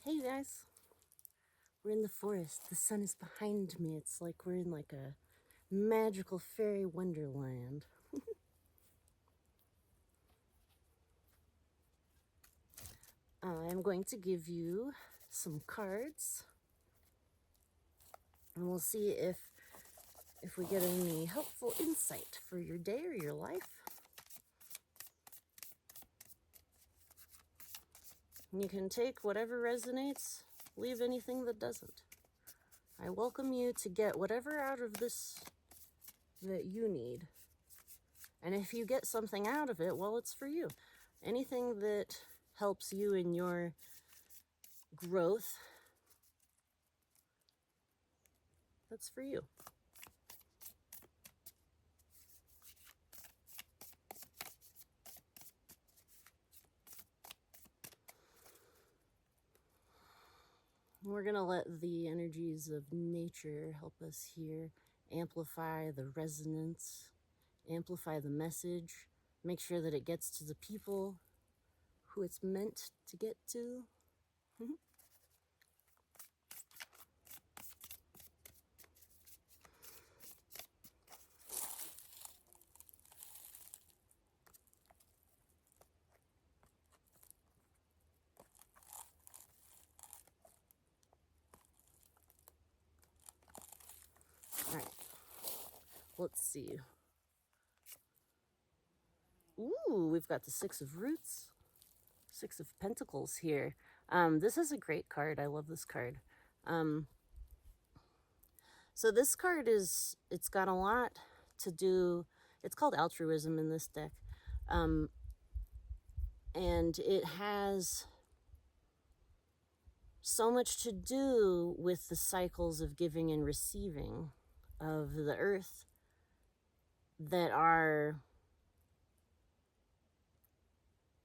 Hey you guys, we're in the forest. The sun is behind me. It's like we're in like a magical fairy wonderland. I'm going to give you some cards and we'll see if we get any helpful insight for your day or your life. You can take whatever resonates, leave anything that doesn't. I welcome you to get whatever out of this that you need. And if you get something out of it, well, it's for you. Anything that helps you in your growth, that's for you. We're going to let the energies of nature help us here, amplify the resonance, amplify the message, make sure that it gets to the people who it's meant to get to. All right, let's see. Ooh, we've got the Six of Roots, Six of Pentacles here. This is a great card. I love this card. So this card it's got a lot to do. It's called altruism in this deck. And it has so much to do with the cycles of giving and receiving of the earth that are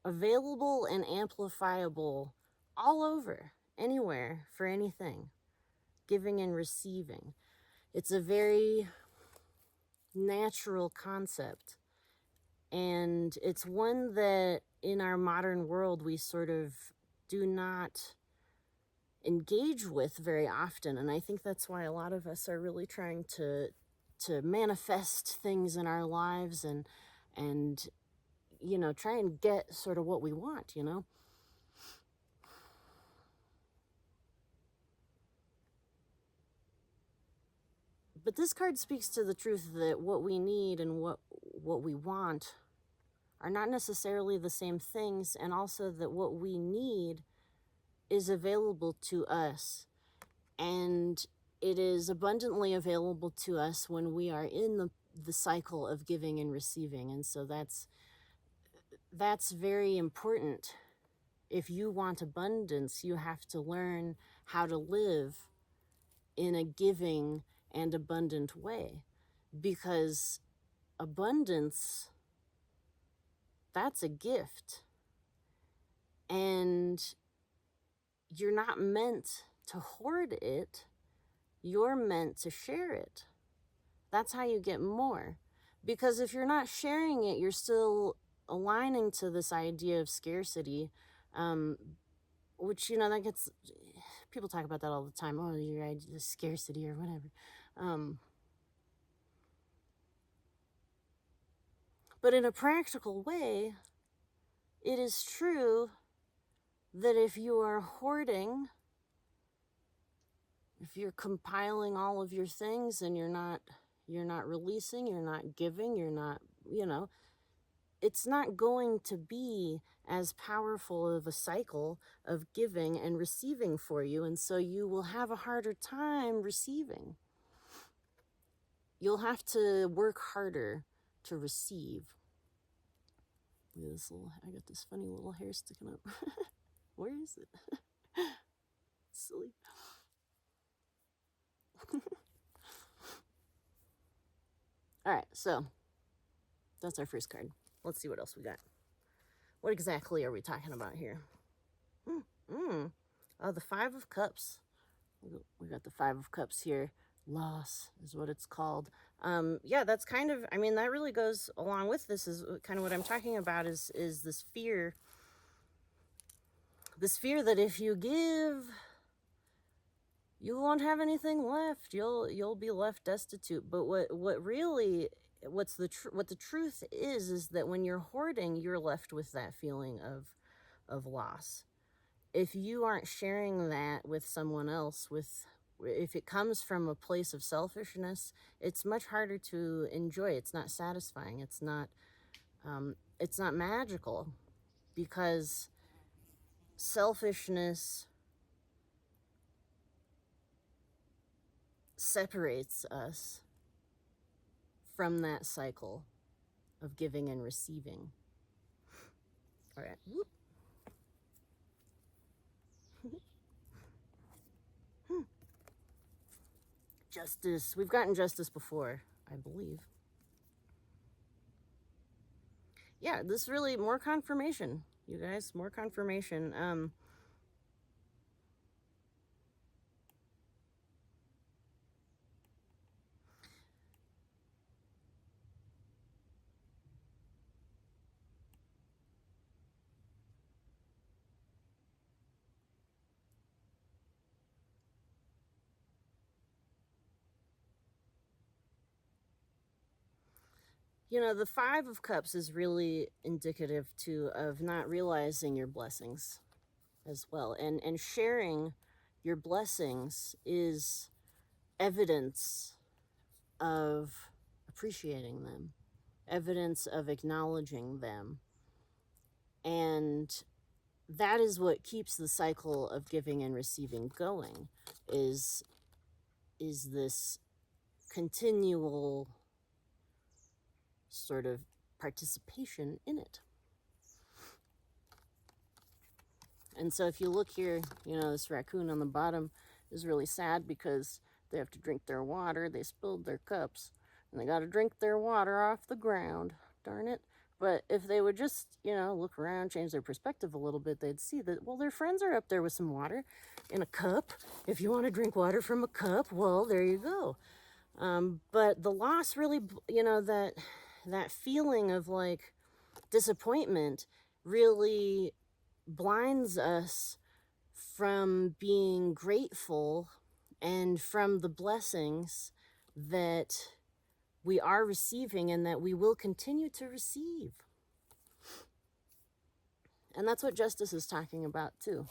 available and amplifiable all over, anywhere, for anything. Giving and receiving. It's a very natural concept. And it's one that in our modern world we sort of do not engage with very often. And I think that's why a lot of us are really trying to manifest things in our lives and you know, try and get sort of what we want, you know. But this card speaks to the truth that what we need and what we want are not necessarily the same things, and also that what we need is available to us, and it is abundantly available to us when we are in the cycle of giving and receiving. And so that's very important. If you want abundance, you have to learn how to live in a giving and abundant way, because abundance, that's a gift, and you're not meant to hoard it. You're meant to share it. That's how you get more. Because if you're not sharing it, you're still aligning to this idea of scarcity, which, you know, that gets, people talk about that all the time. Oh, you're right, scarcity or whatever. But in a practical way, it is true that if you are hoarding, if you're compiling all of your things and you're not releasing, you're not giving, you're not, you know, it's not going to be as powerful of a cycle of giving and receiving for you. And so you will have a harder time receiving. You'll have to work harder to receive. Look at this little, I got this funny little hair sticking up. Where is it? Silly. All right, so that's our first card. Let's see what else we got. What exactly are we talking about here? The Five of Cups. We got the Five of Cups here. Loss is what it's called. Yeah, that's kind of, I mean, that really goes along with this, is kind of what I'm talking about, is this fear This fear that if you give, you won't have anything left. You'll be left destitute. But what the truth is that when you're hoarding, you're left with that feeling of loss. If you aren't sharing that with someone else, if it comes from a place of selfishness, it's much harder to enjoy. It's not satisfying. It's not magical, because selfishness separates us from that cycle of giving and receiving. All right. Whoop. Justice. We've gotten justice before, I believe. Yeah, this really more confirmation, you guys. More confirmation. You know, the Five of Cups is really indicative too of not realizing your blessings as well, and sharing your blessings is evidence of appreciating them, evidence of acknowledging them, and that is what keeps the cycle of giving and receiving going. Is this continual sort of participation in it. And so if you look here, you know, this raccoon on the bottom is really sad because they have to drink their water. They spilled their cups and they got to drink their water off the ground. Darn it. But if they would just, you know, look around, change their perspective a little bit, they'd see that, well, their friends are up there with some water in a cup. If you want to drink water from a cup, well, there you go. But the loss really, you know, that feeling of like disappointment really blinds us from being grateful and from the blessings that we are receiving and that we will continue to receive. And that's what justice is talking about too,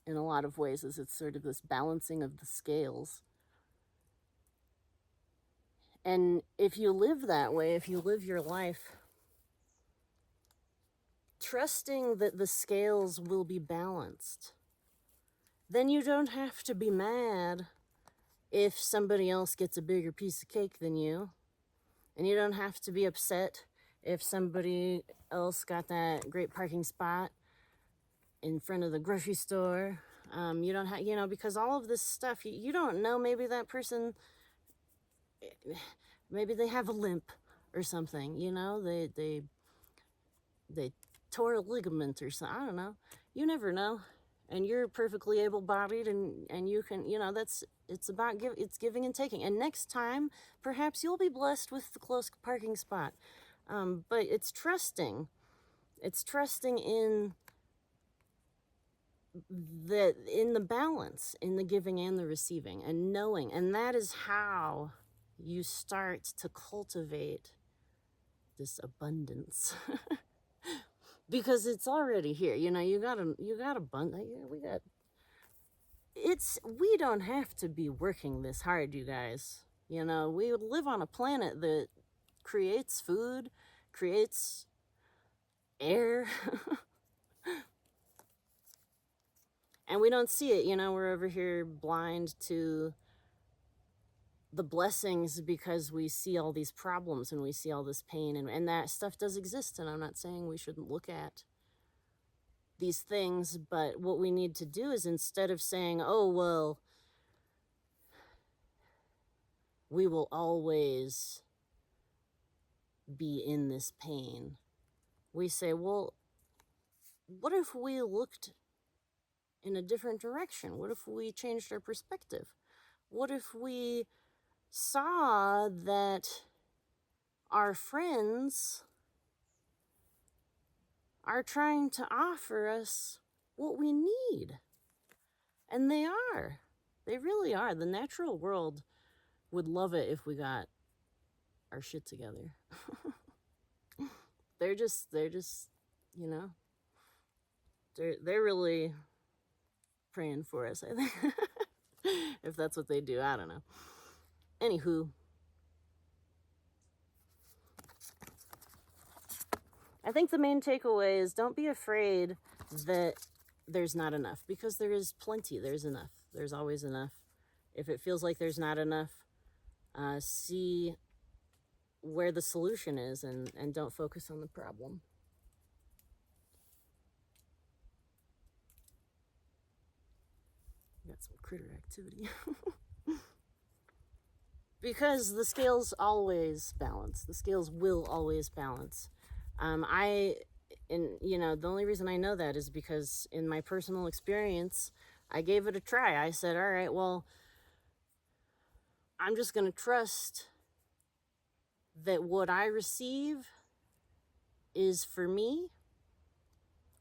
in a lot of ways, is it's sort of this balancing of the scales. And if you live that way, if you live your life trusting that the scales will be balanced, then you don't have to be mad if somebody else gets a bigger piece of cake than you. And you don't have to be upset if somebody else got that great parking spot in front of the grocery store. You don't have, you know, because all of this stuff, you don't know, maybe that person, maybe they have a limp or something, you know, they tore a ligament or something. I don't know. You never know. And you're perfectly able-bodied, and you can, you know, it's about it's giving and taking. And next time, perhaps you'll be blessed with the close parking spot. But it's trusting. It's trusting in the balance, in the giving and the receiving, and knowing. And that is how you start to cultivate this abundance. Because it's already here. You know, you got abundance. We don't have to be working this hard, you guys. You know, we live on a planet that creates food, creates air. And we don't see it, you know, we're over here blind to the blessings because we see all these problems and we see all this pain, and that stuff does exist. And I'm not saying we shouldn't look at these things, but what we need to do is, instead of saying, oh, well, we will always be in this pain, we say, well, what if we looked in a different direction? What if we changed our perspective? What if we saw that our friends are trying to offer us what we need. And they are. They really are. The natural world would love it if we got our shit together. they're just, you know, they're really praying for us, I think. If that's what they do, I don't know. Anywho, I think the main takeaway is don't be afraid that there's not enough, because there is plenty. There's enough. There's always enough. If it feels like there's not enough, see where the solution is, and don't focus on the problem. Got some critter activity. Because the scales always balance. The scales will always balance. The only reason I know that is because in my personal experience, I gave it a try. I said, all right, well, I'm just going to trust that what I receive is for me.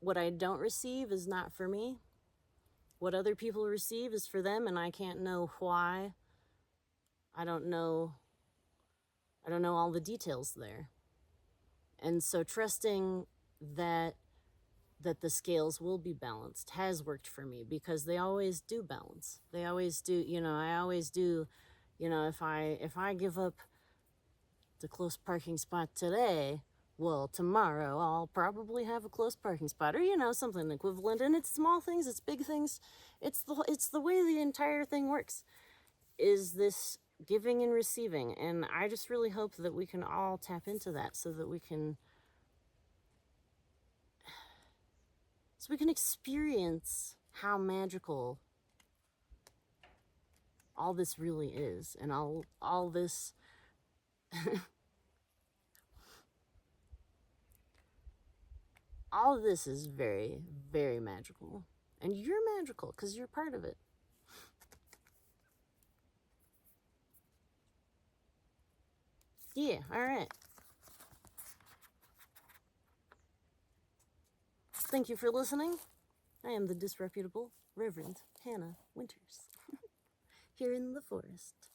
What I don't receive is not for me. What other people receive is for them, and I can't know why. I don't know all the details there. And so trusting that the scales will be balanced has worked for me, because they always do balance. They always do. I always do. If I give up the close parking spot today, well, tomorrow I'll probably have a close parking spot, or something equivalent. And it's small things, it's big things. It's the way the entire thing works, is this giving and receiving. And I just really hope that we can all tap into that, so that we can experience how magical all this really is, and all this all of this is very, very magical. And you're magical because you're part of it. Yeah, all right. Thank you for listening. I am the disreputable Reverend Hannah Winters, here in the forest.